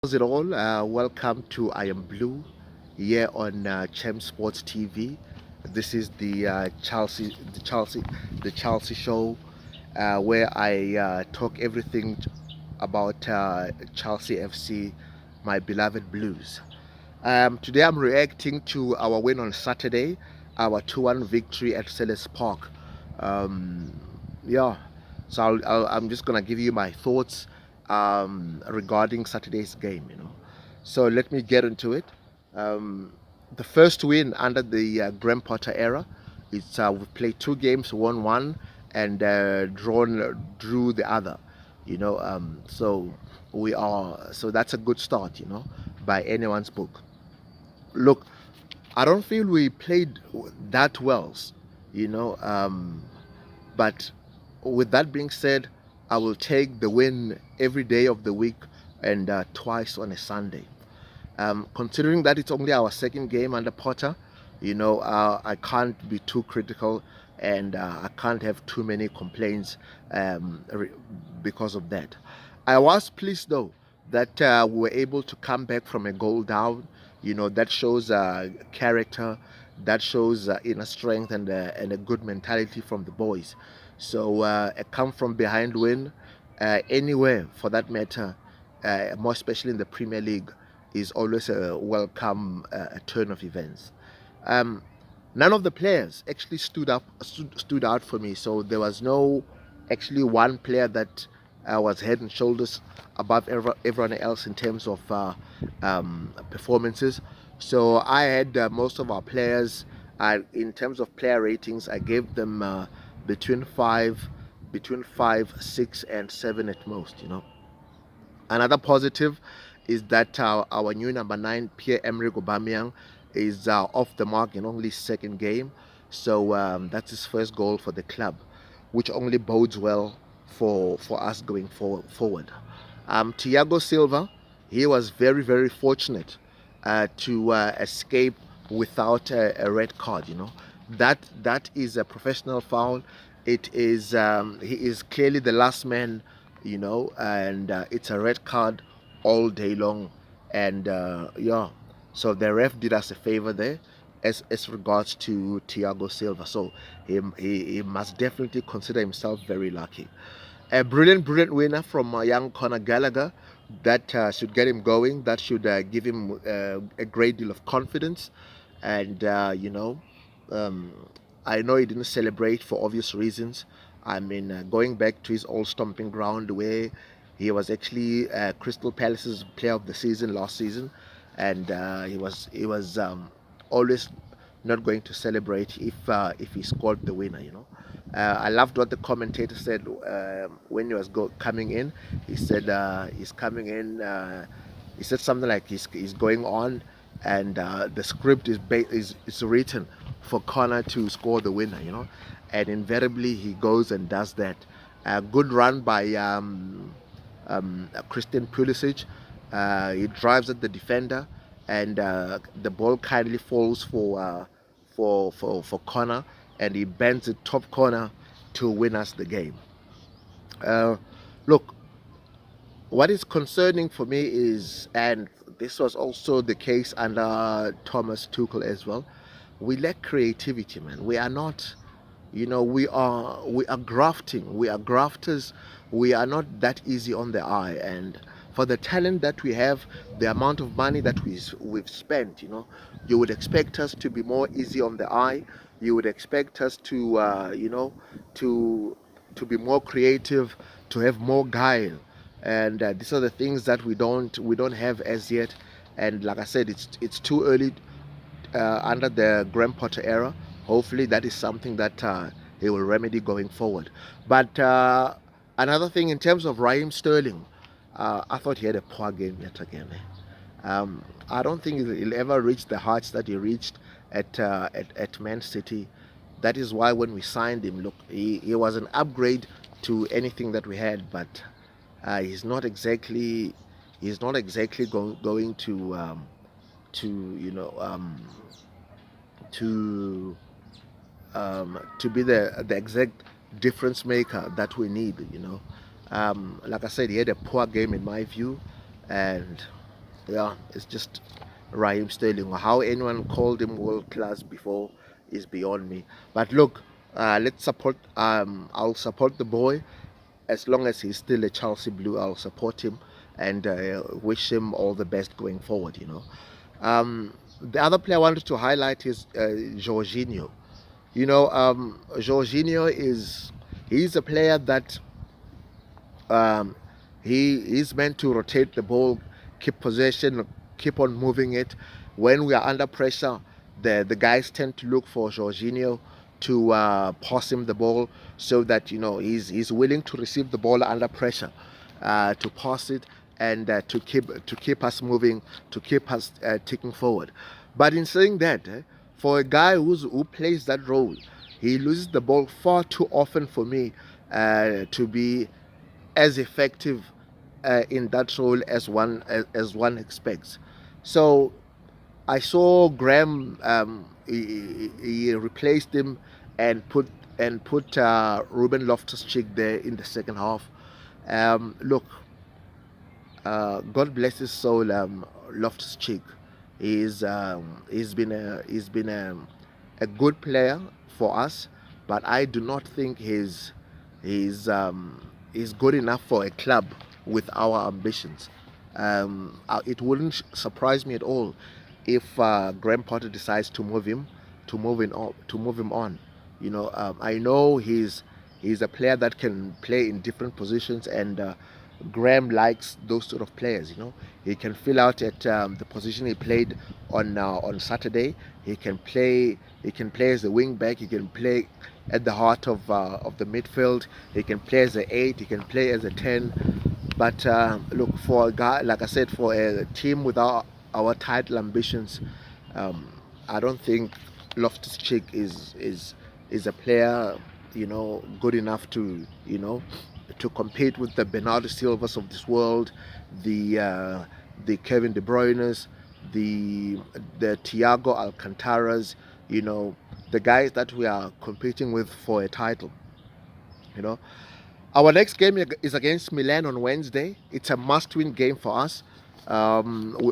How's it all? Welcome to I Am Blue here on Chem Sports TV. This is the Chelsea show, where I talk everything about Chelsea FC, my beloved Blues. Today I'm reacting to our win on Saturday, our 2-1 victory at Selhurst Park. Um, yeah, so I'm just gonna give you my thoughts regarding Saturday's game. So let me get into it. Um, the first win under the Graham Potter era. It's we've played two games, won one, and drew the other. So that's a good start. By anyone's book. Look, I don't feel we played that well, you know. But with that being said, I will take the win every day of the week and twice on a Sunday. Considering that it's only our second game under Potter, I can't be too critical and I can't have too many complaints because of that. I was pleased though that we were able to come back from a goal down. That shows character, that shows inner strength and a good mentality from the boys. So a come from behind win, anywhere for that matter, more especially in the Premier League, is always a welcome turn of events. Um, None of the players actually stood out for me. So there was no actually one player that was head and shoulders above everyone else in terms of performances. So I had most of our players. In terms of player ratings, I gave them between between five, 6, and 7 at most. Another positive is that our new number 9, Pierre-Emerick Aubameyang, is off the mark in only second game. So that's his first goal for the club, which only bodes well for us going forward. Thiago Silva, he was very, very fortunate to escape without a red card. That is a professional foul. It is he is clearly the last man, and it's a red card all day long. And yeah, so the ref did us a favor there as regards to Thiago Silva. So he must definitely consider himself very lucky. A brilliant, brilliant winner from young Conor Gallagher. That should get him going. That should give him a great deal of confidence. And, um, I know he didn't celebrate for obvious reasons. I mean, going back to his old stomping ground where he was actually Crystal Palace's player of the season last season. And he was always not going to celebrate if he scored the winner. I loved what the commentator said when he was coming in. He said he's coming in. He said something like he's going on, and the script is written for Connor to score the winner. And invariably he goes and does that. A good run by Christian Pulisic. He drives at the defender, and the ball kindly falls for Connor, and he bends it top corner to win us the game. Uh, Look, what is concerning for me is, and this was also the case under Thomas Tuchel as well, we lack creativity, man. We are not, we are grafting. We are grafters. We are not that easy on the eye, and for the talent that we have, the amount of money that we've spent, you would expect us to be more easy on the eye. You would expect us to, to to be more creative, to have more guile, and these are the things that we don't have as yet. And like I said, it's too early under the Graham Potter era. Hopefully, that is something that he will remedy going forward. But another thing in terms of Raheem Sterling, I thought he had a poor game yet again. I don't think he'll ever reach the heights that he reached at Man City. That is why when we signed him, look, he was an upgrade to anything that we had, but he's not exactly going to to to be the exact difference maker that we need. Like I said, he had a poor game in my view, and Yeah, it's just Raheem Sterling. How anyone called him world class before is beyond me. But look, let's support. I'll support the boy as long as he's still a Chelsea Blue. I'll support him and wish him all the best going forward. The other player I wanted to highlight is Jorginho. Jorginho he's a player that um, he is meant to rotate the ball, keep possession, keep on moving it. When we are under pressure, the guys tend to look for Jorginho to pass him the ball so that he's willing to receive the ball under pressure, to pass it and to keep us moving, to keep us ticking forward. But in saying that, for a guy who plays that role, he loses the ball far too often for me to be as effective in that role as one expects. So I saw Graham. He replaced him and put Ruben Loftus-Cheek there in the second half. Look, God bless his soul, Loftus-Cheek. He's been a good player for us, but I do not think he's good enough for a club with our ambitions. It wouldn't surprise me at all if Graham Potter decides to move him on. I know he's a player that can play in different positions, and Graham likes those sort of players. He can fill out at the position he played on Saturday. He can play. He can play as a wing back. He can play at the heart of the midfield. He can play as a 8. He can play as a 10. But look, for a guy, like I said, for a team without our title ambitions, I don't think Loftus-Cheek is a player, good enough to compete with the Bernardo Silvas of this world, the Kevin De Bruyne's, the Thiago Alcantaras, the guys that we are competing with for a title. You know, our next game is against Milan on Wednesday. It's a must-win game for us. We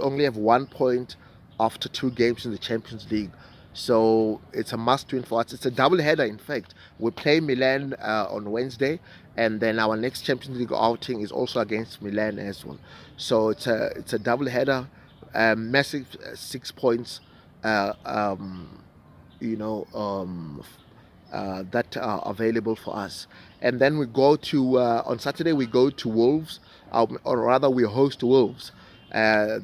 only have 1 point after 2 games in the Champions League, so it's a must-win for us. It's a double header, in fact. We play Milan on Wednesday, and then our next Champions League outing is also against Milan as well. So it's a double header, massive 6 points. Uh, um, that are available for us. And then we go to on Saturday we go to Wolves, or rather we host Wolves. They're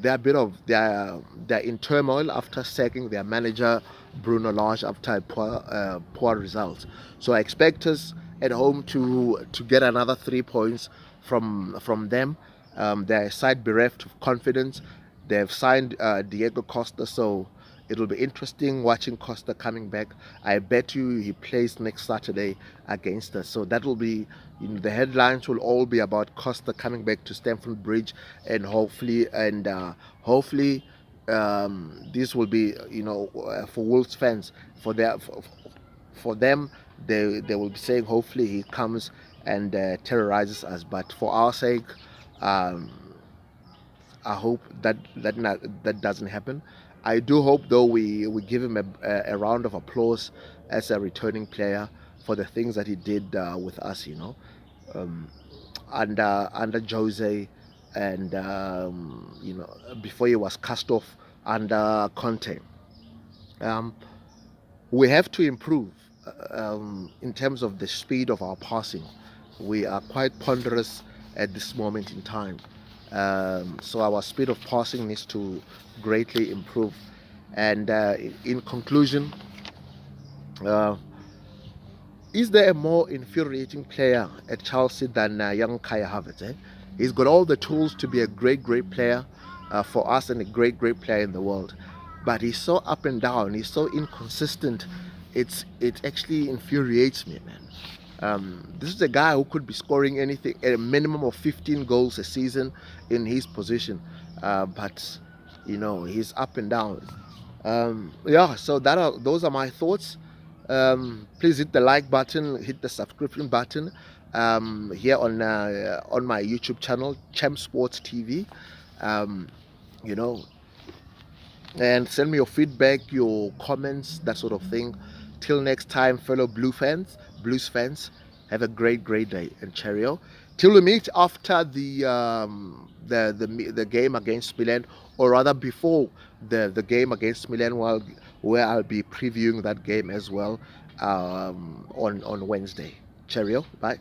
in turmoil after sacking their manager Bruno Lage after a poor result. So I expect us at home to get another 3 points from them. They're a side bereft of confidence. They've signed Diego Costa, so it'll be interesting watching Costa coming back. I bet you he plays next Saturday against us. So that will be, the headlines will all be about Costa coming back to Stamford Bridge, and hopefully this will be, for Wolves fans, for them, they will be saying hopefully he comes and terrorizes us. But for our sake, um, I hope that doesn't happen. I do hope though we give him a round of applause as a returning player for the things that he did with us. Um, under Jose, and before he was cast off under Conte. Um, we have to improve in terms of the speed of our passing. We are quite ponderous at this moment in time. So our speed of passing needs to greatly improve. And in conclusion, uh, is there a more infuriating player at Chelsea than young Kaya Havertz? He's got all the tools to be a great, great player for us and a great, great player in the world. But he's so up and down. He's so inconsistent. It actually infuriates me, man. This is a guy who could be scoring anything at a minimum of 15 goals a season in his position, but he's up and down. Yeah, so those are my thoughts. Please hit the like button, hit the subscription button here on my YouTube channel, Champ Sports TV. Um, you know, and send me your feedback, your comments, that sort of thing. Till next time, fellow Blues fans, have a great day and cheerio. Till we meet after the game against Milan, or rather before the game against Milan, where I'll be previewing that game as well on Wednesday. Cheerio, bye.